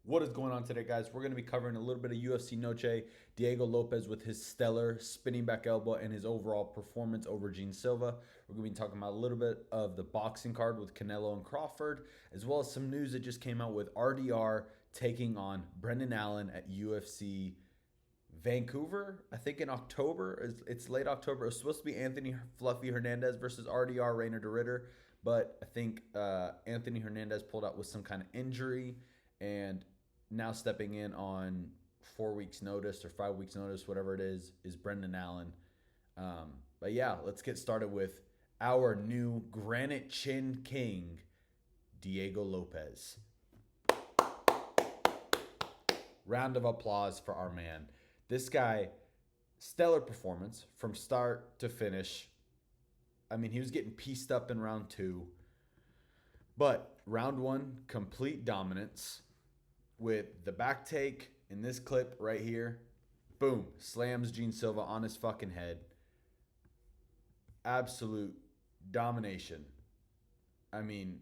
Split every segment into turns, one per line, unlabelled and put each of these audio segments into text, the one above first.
What is going on today, guys? We're going to be covering a little bit of UFC Noche, Diego Lopes with his stellar spinning back elbow and his overall performance over Gene Silva. We're going to be talking about a little bit of the boxing card with Canelo and Crawford, as well as some news that just came out with RDR taking on Brendan Allen at UFC Vancouver, I think in October. It's late October. It was supposed to be Anthony Fluffy Hernandez versus RDR Rainer de Ritter, but I think Anthony Hernandez pulled out with some kind of injury, and now stepping in on 4 weeks notice or 5 weeks notice, whatever it is Brendan Allen. But yeah, let's get started with our new Granite Chin King, Diego Lopes. Round of applause for our man. This guy, stellar performance from start to finish. I mean, he was getting pieced up in round 2. But round 1, complete dominance with the back take in this clip right here. Boom. Slams Gene Silva on his fucking head. Absolute domination. I mean,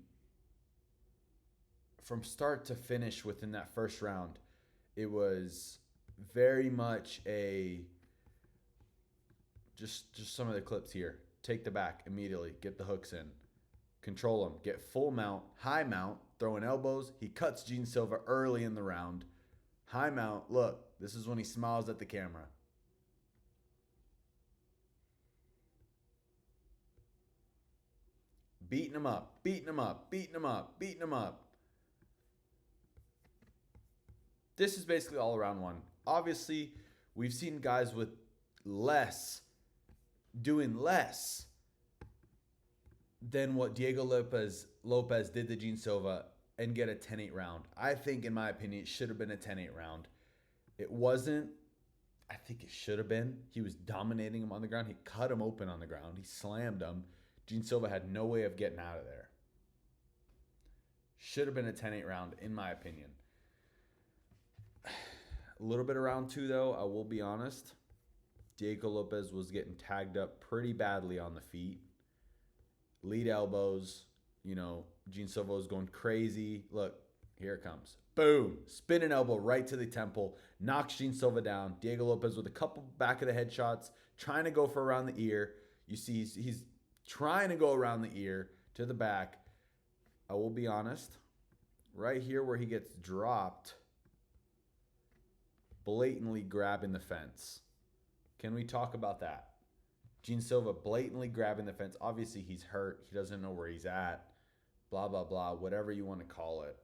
from start to finish within that first round, it was very much a just some of the clips here. Take the back immediately, get the hooks in, control him, get full mount, high mount, throwing elbows. He cuts Gene Silva early in the round. High mount, look, this is when he smiles at the camera. Beating him up, beating him up, beating him up, beating him up. This is basically all around one. Obviously, we've seen guys with less, doing less than what Diego Lopes did to Gene Silva and get a 10-8 round. I think, in my opinion, it should have been a 10-8 round. It wasn't. I think it should have been. He was dominating him on the ground. He cut him open on the ground. He slammed him. Gene Silva had no way of getting out of there. Should have been a 10-8 round, in my opinion. A little bit of round 2, though, I will be honest. Diego Lopes was getting tagged up pretty badly on the feet. Lead elbows. Gene Silva was going crazy. Look, here it comes. Boom. Spinning elbow right to the temple. Knocks Gene Silva down. Diego Lopes with a couple back of the head shots. Trying to go for around the ear. You see he's trying to go around the ear to the back. I will be honest. Right here where he gets dropped. Blatantly grabbing the fence. Can we talk about that? Gene Silva blatantly grabbing the fence. Obviously, he's hurt. He doesn't know where he's at. Blah, blah, blah. Whatever you want to call it.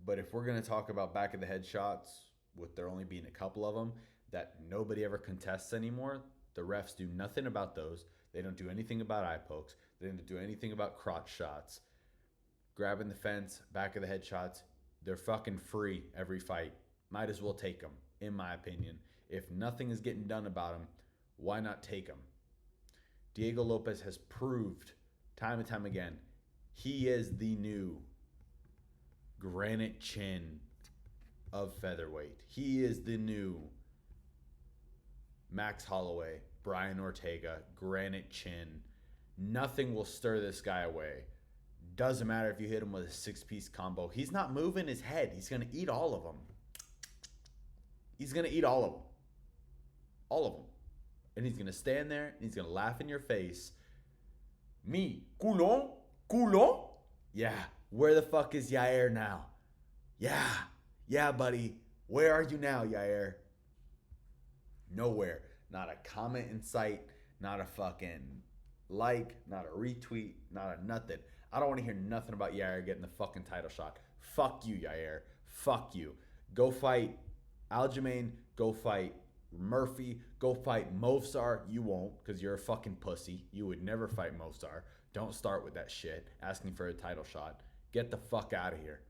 But if we're going to talk about back of the head shots, with there only being a couple of them, that nobody ever contests anymore, the refs do nothing about those. They don't do anything about eye pokes. They don't do anything about crotch shots. Grabbing the fence, back of the head shots, they're fucking free every fight. Might as well take them, in my opinion. If nothing is getting done about him, why not take him? Diego Lopes has proved time and time again, he is the new Granite Chin of featherweight. He is the new Max Holloway, Brian Ortega, Granite Chin. Nothing will stir this guy away. Doesn't matter if you hit him with a 6-piece combo. He's not moving his head. He's going to eat all of them. He's going to eat all of them. All of them. And he's going to stand there and he's going to laugh in your face. Me, culon? Culon? Yeah. Where the fuck is Yair now? Yeah. Yeah, buddy. Where are you now, Yair? Nowhere. Not a comment in sight. Not a fucking like. Not a retweet. Not a nothing. I don't want to hear nothing about Yair getting the fucking title shot. Fuck you, Yair. Fuck you. Go fight Aljamain. Go fight Murphy. Go fight Movsar. You won't, because you're a fucking pussy. You would never fight Movsar. Don't start with that shit. Asking for a title shot. Get the fuck out of here.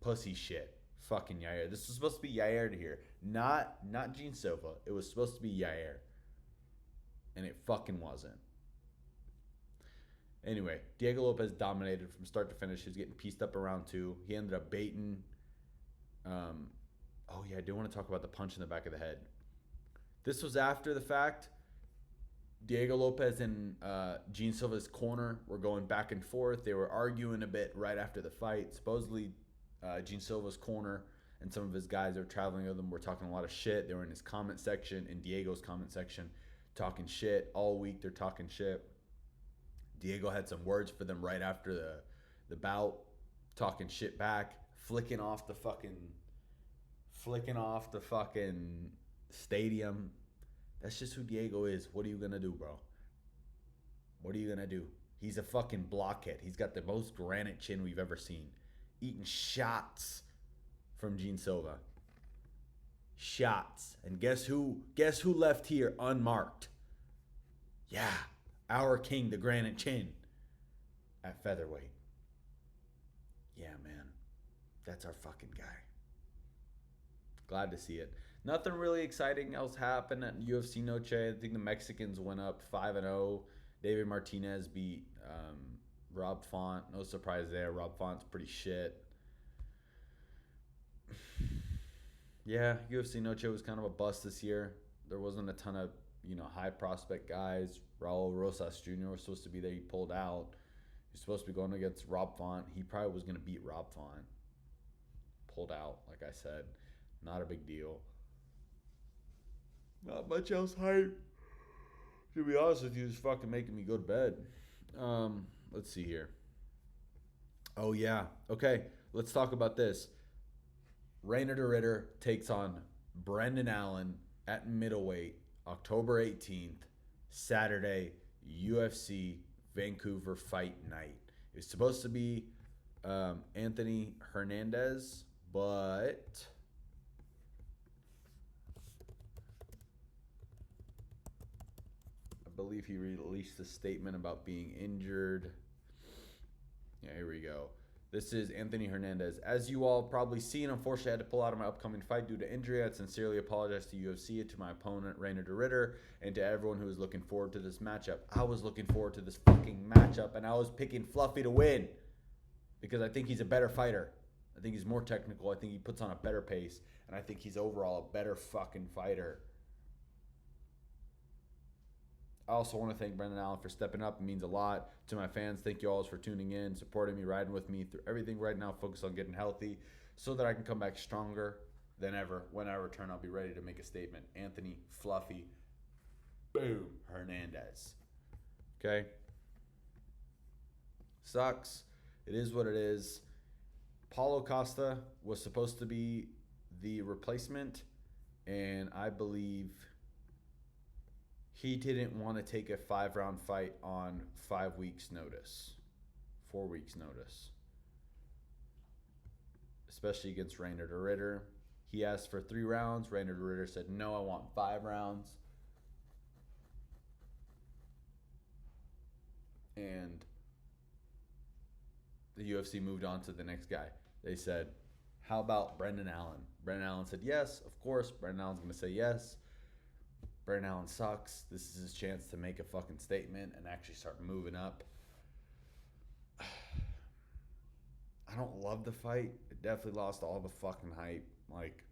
Pussy shit. Fucking Yair. This was supposed to be Yair to here. Not Gene Silva. It was supposed to be Yair. And it fucking wasn't. Anyway, Diego Lopes dominated from start to finish. He was getting pieced up around 2. He ended up baiting. I do want to talk about the punch in the back of the head. This was after the fact. Diego Lopes and Gene Silva's corner were going back and forth. They were arguing a bit right after the fight. Supposedly, Gene Silva's corner and some of his guys that were traveling with him were talking a lot of shit. They were in his comment section, in Diego's comment section, talking shit. All week they're talking shit. Diego had some words for them right after the bout, talking shit back, flicking off the fucking stadium. That's just who Diego is. What are you going to do, bro? What are you going to do? He's a fucking blockhead. He's got the most granite chin we've ever seen. Eating shots from Gene Silva. Shots. And guess who? Guess who left here unmarked? Yeah, our king, the granite chin, at featherweight. Yeah, man. That's our fucking guy. Glad to see it. Nothing really exciting else happened at UFC Noche. I think the Mexicans went up 5-0. David Martinez beat Rob Font. No surprise there. Rob Font's pretty shit. Yeah, UFC Noche was kind of a bust this year. There wasn't a ton of, high prospect guys. Raul Rosas Jr. was supposed to be there. He pulled out. He's supposed to be going against Rob Font. He probably was going to beat Rob Font. Pulled out, like I said. Not a big deal. Not much else hype. To be honest with you, it's fucking making me go to bed. Let's see here. Oh, yeah. Okay, let's talk about this. Reiner de Ridder takes on Brendan Allen at middleweight, October 18th, Saturday, UFC Vancouver Fight Night. It's supposed to be Anthony Hernandez, but I believe he released a statement about being injured. Yeah, here we go. This is Anthony Hernandez. As you all probably seen, unfortunately I had to pull out of my upcoming fight due to injury. I sincerely apologize to UFC, to my opponent, Reiner de Ridder, and to everyone who was looking forward to this matchup. I was looking forward to this fucking matchup, and I was picking Fluffy to win because I think he's a better fighter. I think he's more technical. I think he puts on a better pace, and I think he's overall a better fucking fighter. I also want to thank Brendan Allen for stepping up. It means a lot to my fans. Thank you all for tuning in, supporting me, riding with me through everything right now. Focus on getting healthy so that I can come back stronger than ever. When I return, I'll be ready to make a statement. Anthony Fluffy, boom, Hernandez. Okay? Sucks. It is what it is. Paulo Costa was supposed to be the replacement, and I believe he didn't want to take a 5-round fight on 5 weeks' notice. 4 weeks' notice. Especially against Reiner de Ridder. He asked for 3 rounds. Reiner de Ridder said, no, I want 5 rounds. And the UFC moved on to the next guy. They said, how about Brendan Allen? Brendan Allen said yes, of course. Brendan Allen's going to say yes. Brendan Allen sucks. This is his chance to make a fucking statement and actually start moving up. I don't love the fight. It definitely lost all the fucking hype. Like,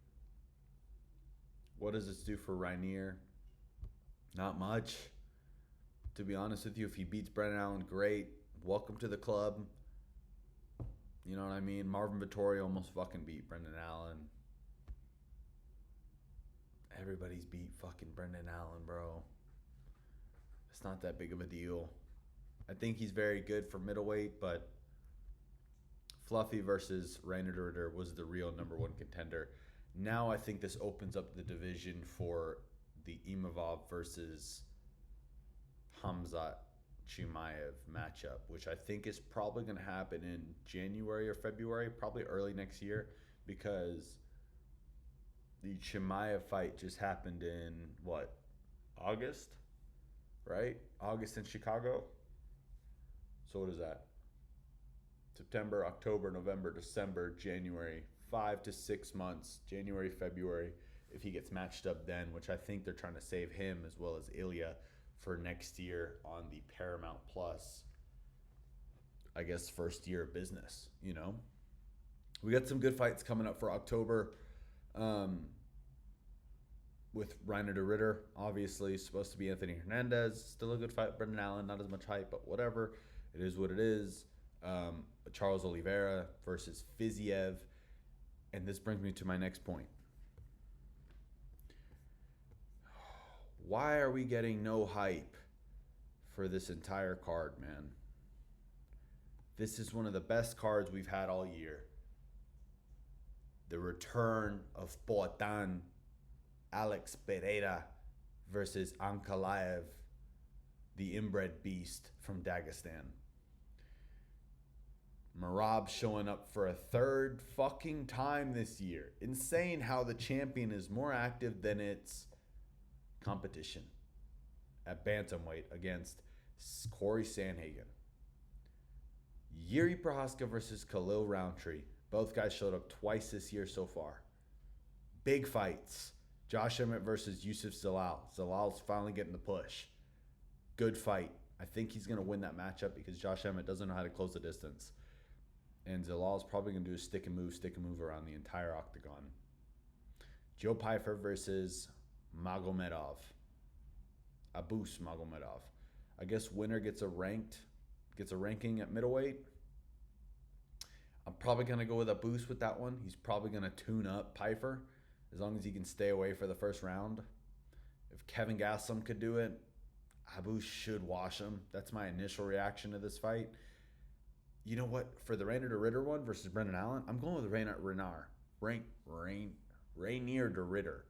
what does this do for Reiner? Not much. To be honest with you, if he beats Brendan Allen, great. Welcome to the club. You know what I mean? Marvin Vettori almost fucking beat Brendan Allen. Everybody's beat fucking Brendan Allen, bro. It's not that big of a deal. I think he's very good for middleweight, but Fluffy versus Reiner de Ridder was the real number 1 contender. Now I think this opens up the division for the Imavov versus Khamzat Chimaev matchup, which I think is probably going to happen in January or February, probably early next year, because the Chimaev fight just happened in, August? Right? August in Chicago? So what is that? September, October, November, December, January. 5 to 6 months. January, February. If he gets matched up then, which I think they're trying to save him as well as Ilya for next year on the Paramount Plus, I guess, first year of business, We got some good fights coming up for October. with Reiner de Ritter, obviously supposed to be Anthony Hernandez. Still a good fight. Brendan Allen, not as much hype, but whatever. It is what it is. Charles Oliveira versus Fiziev. And this brings me to my next point. Why are we getting no hype for this entire card, man? This is one of the best cards we've had all year. The return of Poatan, Alex Pereira versus Ankalaev, the inbred beast from Dagestan. Merab showing up for a third fucking time this year. Insane how the champion is more active than its competition at bantamweight against Corey Sandhagen. Yuri Prochazka versus Khalil Roundtree. Both guys showed up twice this year so far. Big fights. Josh Emmett versus Yusuf Zalal. Zalal's finally getting the push. Good fight. I think he's going to win that matchup because Josh Emmett doesn't know how to close the distance. And Zalal's probably going to do a stick and move around the entire octagon. Joe Pyfer versus Magomedov. Abus Magomedov. I guess winner gets a ranking at middleweight. I'm probably going to go with Abus with that one. He's probably going to tune up Pyfer as long as he can stay away for the first round. If Kevin Gastelum could do it, Abus should wash him. That's my initial reaction to this fight. You know what? For the Rainier de Ritter one versus Brendan Allen, I'm going with Rainier de Ritter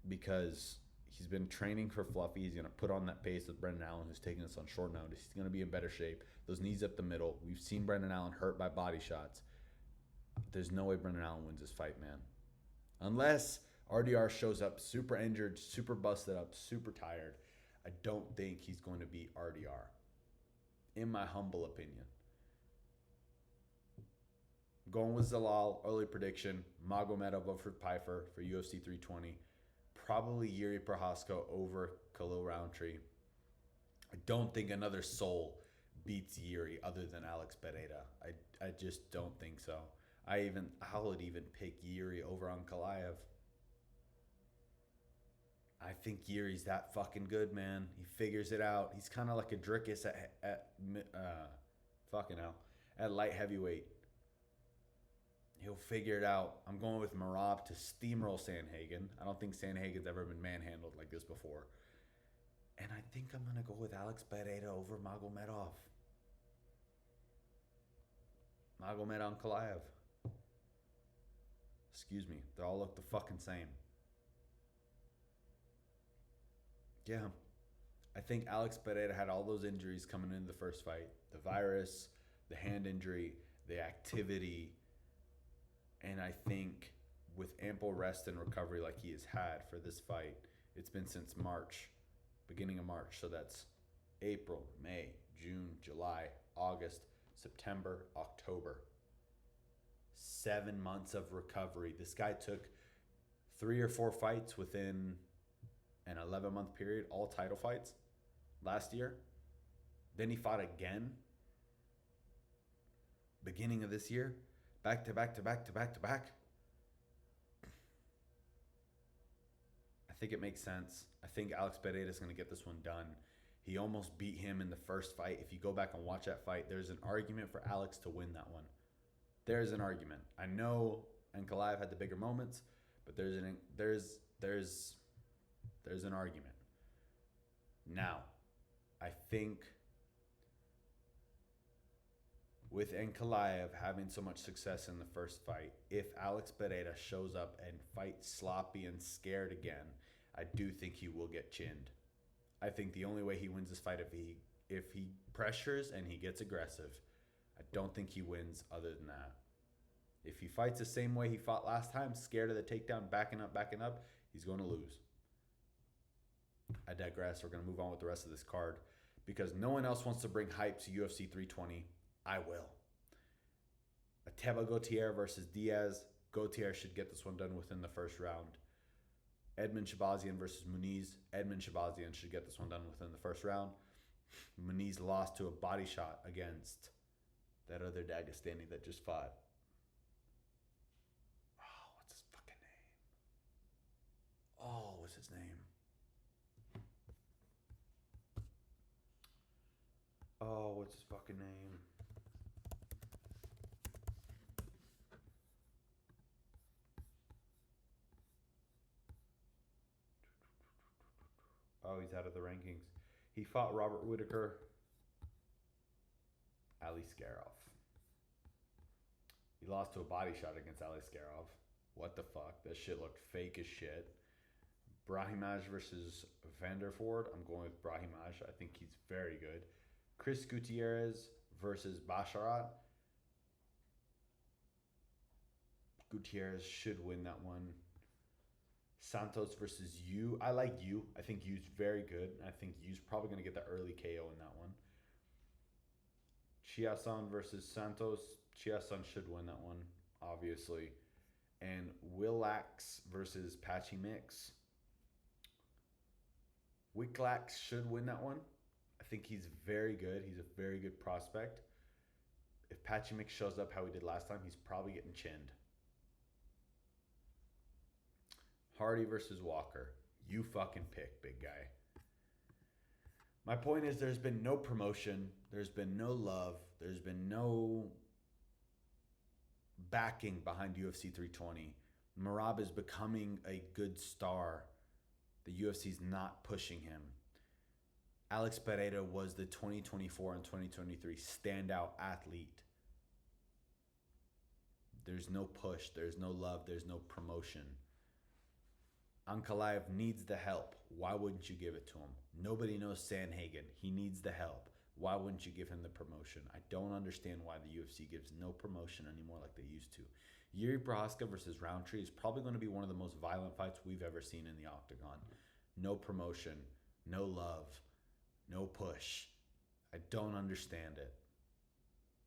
because he's been training for Fluffy. He's going to put on that pace with Brendan Allen, who's taking this on short notice. He's going to be in better shape. Those knees up the middle. We've seen Brendan Allen hurt by body shots. There's no way Brendan Allen wins this fight, man. Unless RDR shows up super injured, super busted up, super tired. I don't think he's going to beat RDR, in my humble opinion. Going with Zalal, early prediction. Magomedov over Pyfer for UFC 320. Probably Yuri Prochazka over Khalil Roundtree. I don't think another soul beats Yuri other than Alex Pereira. I just don't think so. I would even pick Yuri over Ankalaev. I think Yuri's that fucking good, man. He figures it out. He's kind of like a Drickus at light heavyweight. He'll figure it out. I'm going with Merab to steamroll Sandhagen. I don't think Sandhagen's ever been manhandled like this before. And I think I'm going to go with Alex Pereira over Magomedov. Magomed Ankalaev. Excuse me. They all look the fucking same. Yeah. I think Alex Pereira had all those injuries coming into the first fight. The virus, the hand injury, the activity. And I think with ample rest and recovery like he has had for this fight, it's been since March, beginning of March. So that's April, May, June, July, August, September, October. 7 months of recovery. This guy took 3 or 4 fights within an 11-month period, all title fights last year. Then he fought again beginning of this year. Back to back to back to back to back. I think it makes sense. I think Alex Pereira is going to get this one done. He almost beat him in the first fight. If you go back and watch that fight, there's an argument for Alex to win that one. There's an argument. I know Ankalaev had the bigger moments, but there's an argument. Now, I think with Ankalaev having so much success in the first fight, if Alex Pereira shows up and fights sloppy and scared again, I do think he will get chinned. I think the only way he wins this fight if he pressures and he gets aggressive. I don't think he wins other than that. If he fights the same way he fought last time, scared of the takedown, backing up, he's going to lose. I digress. We're going to move on with the rest of this card because no one else wants to bring hype to UFC 320. I will. Ateba Gautier versus Diaz. Gautier should get this one done within the first round. Edmund Shabazian versus Muniz. Edmund Shabazian should get this one done within the first round. Muniz lost to a body shot against that other Dagestani that just fought. Oh, what's his fucking name? Oh, what's his name? Oh, what's his fucking name? Oh, he's out of the rankings. He fought Robert Whitaker. Ali Skarov. He lost to a body shot against Ali Skarov. What the fuck? That shit looked fake as shit. Brahimaj versus Vanderford. I'm going with Brahimaj. I think he's very good. Chris Gutierrez versus Basharat. Gutierrez should win that one. Santos versus Yu. I like Yu. I think Yu's very good. I think Yu's probably going to get the early KO in that one. Chiasson versus Santos. Chiasson should win that one, obviously. And Willax versus Patchy Mix. Willax should win that one. I think he's very good. He's a very good prospect. If Patchy Mix shows up how he did last time, he's probably getting chinned. Hardy versus Walker. You fucking pick, big guy. My point is there's been no promotion. There's been no love. There's been no backing behind UFC 320. Merab is becoming a good star. The UFC's not pushing him. Alex Pereira was the 2024 and 2023 standout athlete. There's no push. There's no love. There's no promotion. Ankalaev needs the help. Why wouldn't you give it to him? Nobody knows Sanhagen. He needs the help. Why wouldn't you give him the promotion? I don't understand why the UFC gives no promotion anymore like they used to. Yuri Prohaska versus Roundtree is probably going to be one of the most violent fights we've ever seen in the octagon. No promotion, no love, no push. I don't understand it.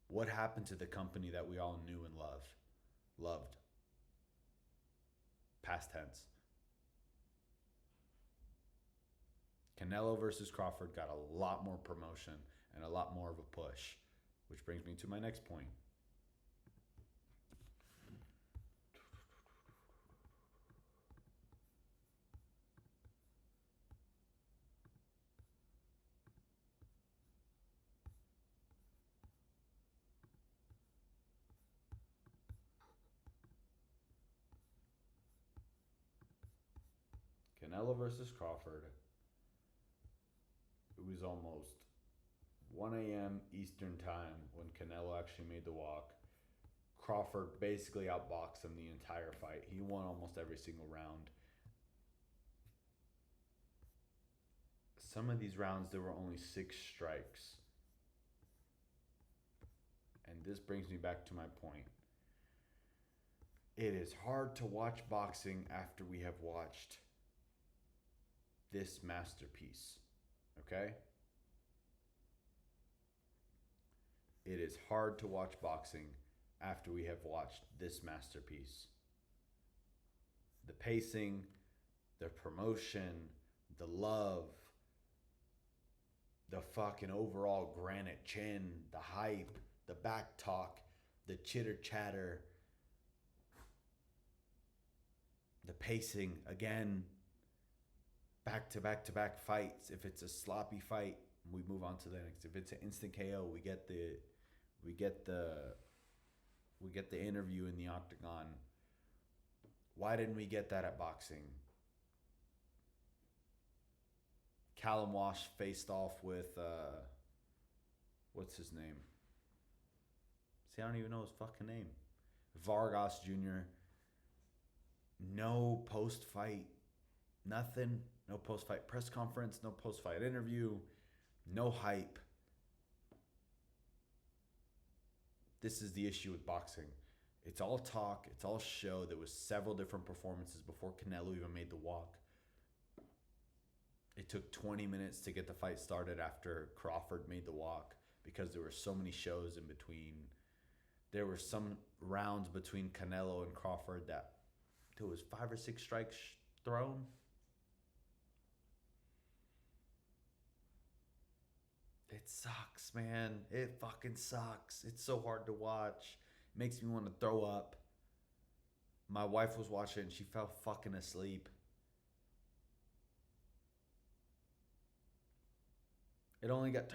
What happened to the company that we all knew and loved? Past tense. Canelo versus Crawford got a lot more promotion and a lot more of a push, which brings me to my next point. Canelo versus Crawford. It was almost 1 a.m. Eastern time when Canelo actually made the walk. Crawford basically outboxed him the entire fight. He won almost every single round. Some of these rounds, there were only 6 strikes. And this brings me back to my point. It is hard to watch boxing after we have watched this masterpiece. Okay? It is hard to watch boxing after we have watched this masterpiece. The pacing, the promotion, the love, the fucking overall granite chin, the hype, the back talk, the chitter chatter, the pacing, again, back to back to back fights. If it's a sloppy fight, we move on to the next. If it's an instant KO, we get the interview in the octagon. Why didn't we get that at boxing? Callum Walsh faced off with what's his name? See, I don't even know his fucking name. Vargas Jr. No post-fight, nothing. No post-fight press conference, no post-fight interview, no hype. This is the issue with boxing. It's all talk, it's all show. There was several different performances before Canelo even made the walk. It took 20 minutes to get the fight started after Crawford made the walk because there were so many shows in between. There were some rounds between Canelo and Crawford that there was 5 or 6 strikes thrown. It sucks, man. It fucking sucks. It's so hard to watch. It makes me want to throw up. My wife was watching and she fell fucking asleep. It only got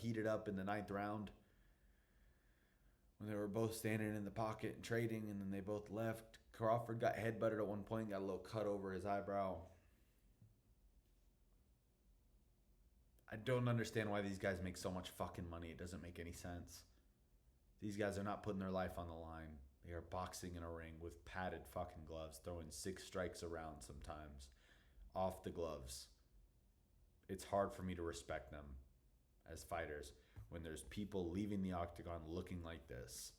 heated up in the ninth round when they were both standing in the pocket and trading, and then they both left. Crawford got headbutted at one point, got a little cut over his eyebrow. I don't understand why these guys make so much fucking money. It doesn't make any sense. These guys are not putting their life on the line. They are boxing in a ring with padded fucking gloves, throwing 6 strikes around sometimes off the gloves. It's hard for me to respect them as fighters when there's people leaving the octagon looking like this.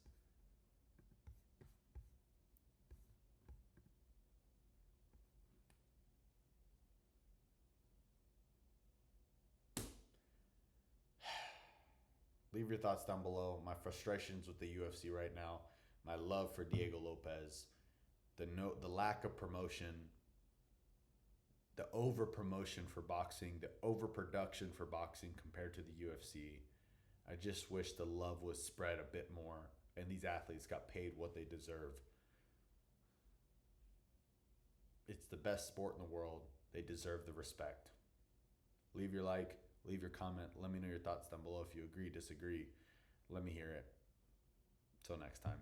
Leave your thoughts down below. My frustrations with the UFC right now, my love for Diego Lopes, the lack of promotion, the over promotion for boxing, the overproduction for boxing compared to the UFC. I just wish the love was spread a bit more and these athletes got paid what they deserve. It's the best sport in the world. They deserve the respect. Leave your like, leave your comment. Let me know your thoughts down below. If you agree, disagree, let me hear it. Till next time.